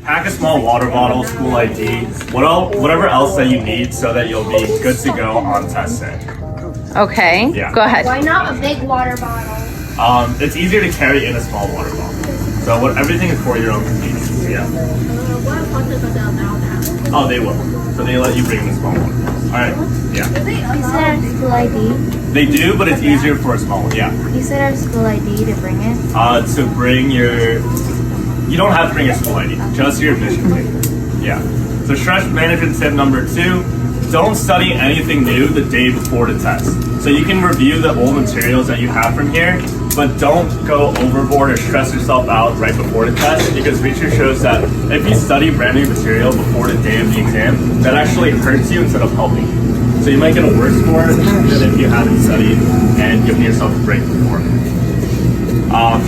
pack a small water bottle, school ID, whatever else that you need so that you'll be good to go on test day. Okay, Yeah. Go ahead. Why not a big water bottle? It's easier to carry in a small water bottle. So everything is for your own convenience. Yeah. What if buses are down now? Oh, they will. So they let you bring the small water bottle. All right. Yeah. You said I have school ID? They do, but it's easier for a small one. Yeah. You said I have school ID to bring it? To bring your, you don't have to bring your school ID, just your admission ticket. Yeah. So stress management tip number 2, don't study anything new the day before the test. So you can review the old materials that you have from here, but don't go overboard or stress yourself out right before the test, because research shows that if you study brand new material before the day of the exam, that actually hurts you instead of helping you. So you might get a worse score than if you haven't studied and given yourself a break before.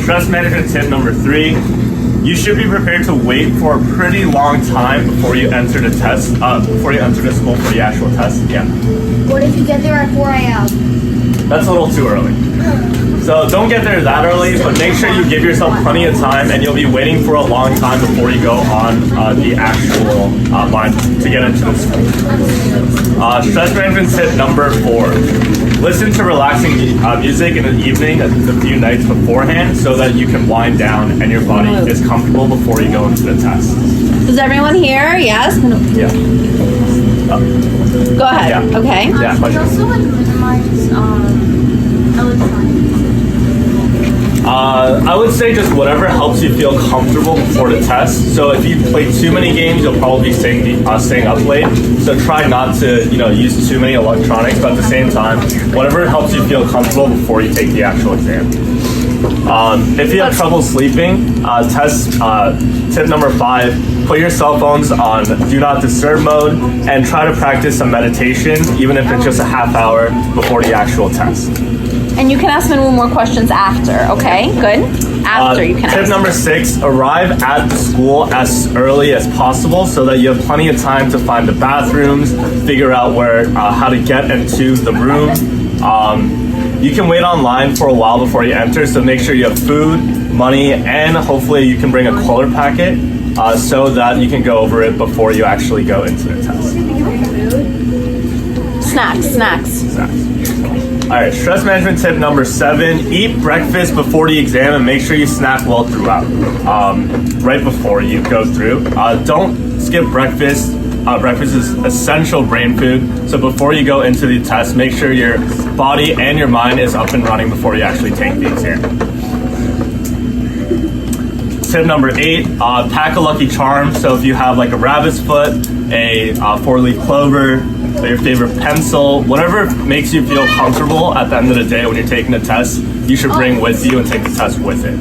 Stress management tip number 3, you should be prepared to wait for a pretty long time before you enter the test, before you enter the school for the actual test. Yeah. What if you get there at 4 a.m.? That's a little too early. So don't get there that early, but make sure you give yourself plenty of time, and you'll be waiting for a long time before you go on the actual line to get into the school. Stress management tip number 4. Listen to relaxing music in the evening a few nights beforehand so that you can wind down and your body is comfortable before you go into the test. Does everyone hear? Yes? Yeah. Go ahead. Yeah. Okay. Yeah, I question. also would minimize electronics. I would say just whatever helps you feel comfortable before the test. So if you play too many games, you'll probably be staying up late. So try not to, use too many electronics, but at the same time, whatever helps you feel comfortable before you take the actual exam. If you have trouble sleeping, tip number 5, put your cell phones on Do Not Disturb mode and try to practice some meditation, even if it's just a half hour before the actual test. And you can ask me one more questions after, okay? Good? After you can ask. Tip number 6, arrive at the school as early as possible so that you have plenty of time to find the bathrooms, figure out how to get into the room. You can wait online for a while before you enter, so make sure you have food, money, and hopefully you can bring a color packet so that you can go over it before you actually go into the test. Snacks. All right, stress management tip number 7, eat breakfast before the exam and make sure you snack well throughout, right before you go through. Don't skip breakfast. Breakfast is essential brain food, so before you go into the test, make sure your body and your mind is up and running before you actually take the exam. Tip number 8, pack a lucky charm. So if you have like a rabbit's foot, a 4-leaf clover, your favorite pencil, whatever makes you feel comfortable at the end of the day when you're taking the test, you should bring with you and take the test with it.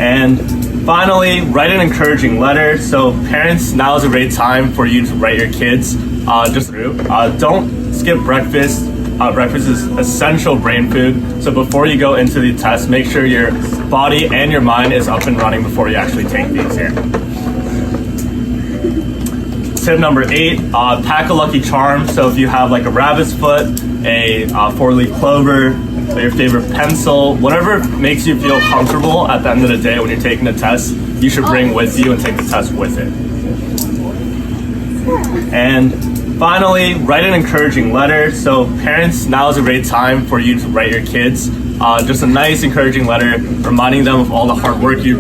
And finally, write an encouraging letter. So parents, now is a great time for you to write your kids just through. Don't skip breakfast. Breakfast is essential brain food. So before you go into the test, make sure your body and your mind is up and running before you actually take the exam. Tip number 8, pack a lucky charm. So if you have like a rabbit's foot, a 4-leaf clover, your favorite pencil, whatever makes you feel comfortable at the end of the day when you're taking the test, you should bring with you and take the test with it. And finally, write an encouraging letter. So parents, now is a great time for you to write your kids just a nice encouraging letter reminding them of all the hard work they've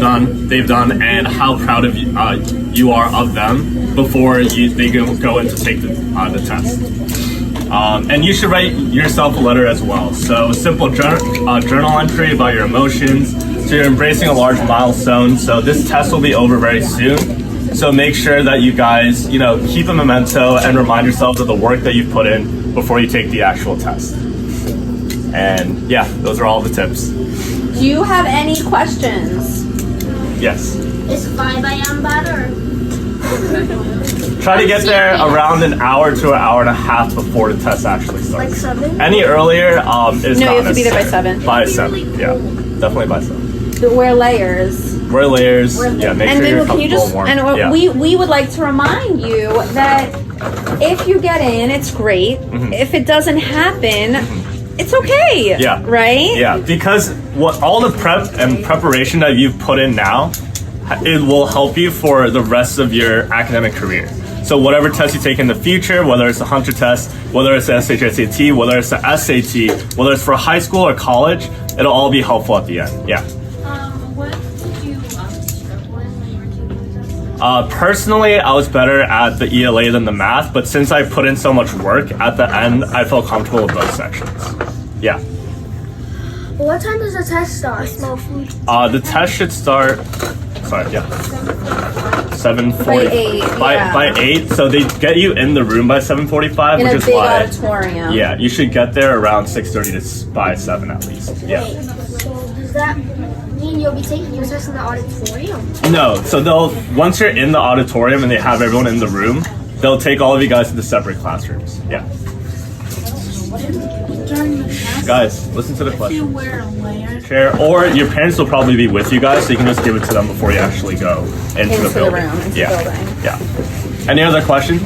done, and how proud of you are of them before they go in to take the test. And you should write yourself a letter as well. So a simple journal entry about your emotions. So you're embracing a large milestone. So this test will be over very soon. So make sure that you guys, keep a memento and remind yourselves of the work that you've put in before you take the actual test. And yeah, those are all the tips. Do you have any questions? Yes. Is 5 a.m. better? Try to get there around an hour to an hour and a half before the test actually starts. Like 7? Any earlier is No, not you have to be there by necessary. 7. By 7, yeah. Definitely by 7. Wear layers. Wear layers. Yeah, make And sure you're then can you comfortable just and warm. and Yeah. we would like to remind you that if you get in, it's great. If it doesn't happen, it's okay. Yeah. Right? Yeah, because all the prep and preparation that you've put in now it will help you for the rest of your academic career. So whatever test you take in the future, whether it's the Hunter test, whether it's the SHSAT, whether it's the SAT, whether it's for high school or college, it'll all be helpful at the end. Yeah. What did you struggle with when you were taking the test? Personally, I was better at the ELA than the math, but since I put in so much work at the end, I felt comfortable with both sections. Yeah. What time does the test start? The test should start. Sorry, yeah. 7:40 By 8, yeah. By 8. So they get you in the room by 7:45, In which a is big why. auditorium. Yeah, you should get there around 6:30 to by 7 at least. Yeah. So does that mean you'll be taking your test in the auditorium? No, so they'll once you're in the auditorium and they have everyone in the room, they'll take all of you guys to the separate classrooms. Yeah. During the test, Guys, listen to the you question. wear a layer. Chair, or your parents will probably be with you guys, so you can just give it to them before you actually go into the building. room, into the Yeah. building. Yeah. Any other questions?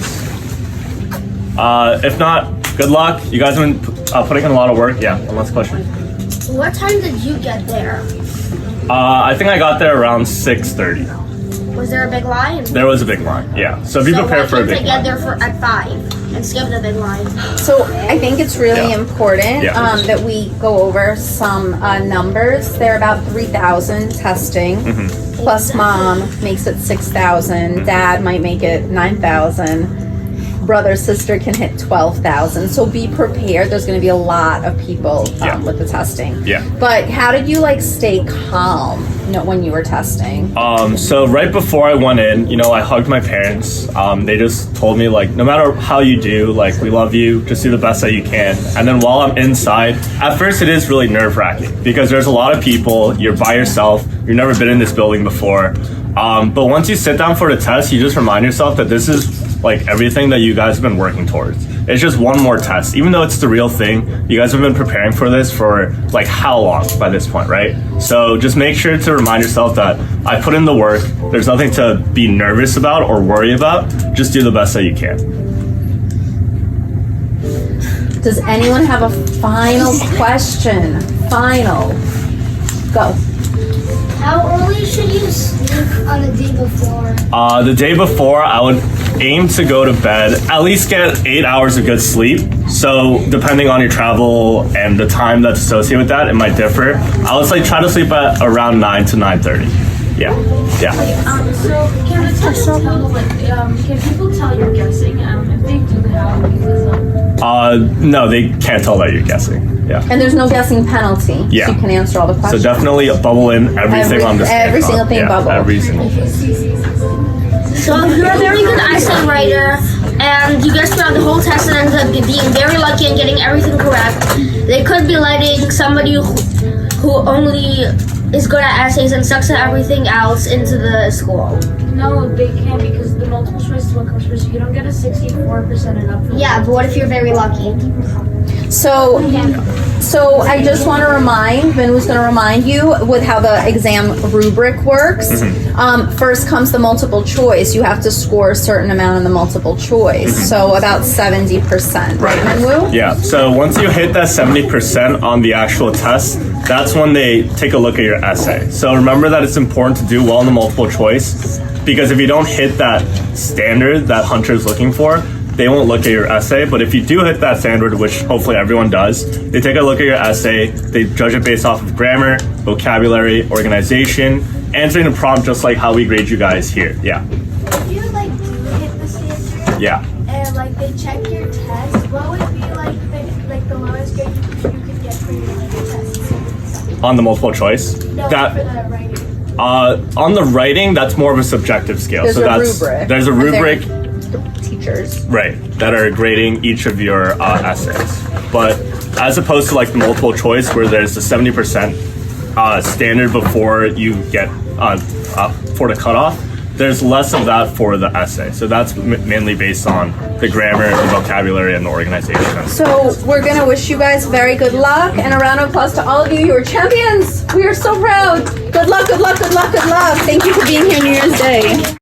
If not, good luck. You guys have been putting in a lot of work. Yeah. One last question. What time did you get there? I think I got there around 6:30. Was there a big line? There was a big line. Yeah. So be prepared for a why big can't I line. get there at 5 and skip the big line? So I think it's really Yeah. important Yeah. that we go over some numbers. There are about 3,000 testing, Mm-hmm. plus mom makes it 6,000. Dad might make it 9,000. Brother, sister can hit 12,000. So be prepared. There's going to be a lot of people Yeah. with the testing. Yeah. But how did you stay calm when you were testing? So right before I went in, I hugged my parents. They just told me no matter how you do, we love you. Just do the best that you can. And then while I'm inside, at first it is really nerve-wracking because there's a lot of people. You're by yourself. You've never been in this building before. But once you sit down for the test, you just remind yourself that this is everything that you guys have been working towards. It's just one more test. Even though it's the real thing, you guys have been preparing for this for how long by this point, right? So just make sure to remind yourself that I put in the work. There's nothing to be nervous about or worry about. Just do the best that you can. Does anyone have a final question? Final. Go. How early should you sleep on the day before? The day before, I would aim to go to bed, at least get 8 hours of good sleep. So depending on your travel and the time that's associated with that, it might differ. I would say try to sleep at around 9 to 9:30. Yeah. Yeah. So can the test tell, can people tell you're guessing? If they do, how? Because No, they can't tell that you're guessing. Yeah. And there's no guessing penalty. Yeah. So you can answer all the So questions. definitely bubble in everything on this. every single thing bubble. Every single thing. So if you're a very good essay writer and you guys throughout the whole test and ends up being very lucky and getting everything correct, they could be letting somebody who only is good at essays and sucks at everything else into the school. no, they can't because the multiple choice is what comes first. You don't get a 64% and up. Yeah, but what if you're very lucky? So I just want to remind, Vinwoo's going to remind you with how the exam rubric works. First comes the multiple choice. You have to score a certain amount in the multiple choice. So about 70%, right, Vinwoo? Yeah. So once you hit that 70% on the actual test, that's when they take a look at your essay. So remember that it's important to do well in the multiple choice because if you don't hit that standard that Hunter is looking for, they won't look at your essay. But if you do hit that standard, which hopefully everyone does, they take a look at your essay. They judge it based off of grammar, vocabulary, organization, answering the prompt just like how we grade you guys here. Yeah. If you do hit the standard Yeah. and they check your test, what would be the lowest grade you could get for your test? On the multiple choice. No, That for the writing. on the writing, that's more of a subjective scale. There's so a that's rubric. there's a And rubric. Teachers. Right, that are grading each of your essays. But as opposed to the multiple choice where there's the 70% standard before you get for the cutoff, there's less of that for the essay. So that's mainly based on the grammar, the vocabulary, and the organization. So we're going to wish you guys very good luck and a round of applause to all of you. You are champions. We are so proud. Good luck, good luck, good luck, good luck. Thank you for being here New Year's Day.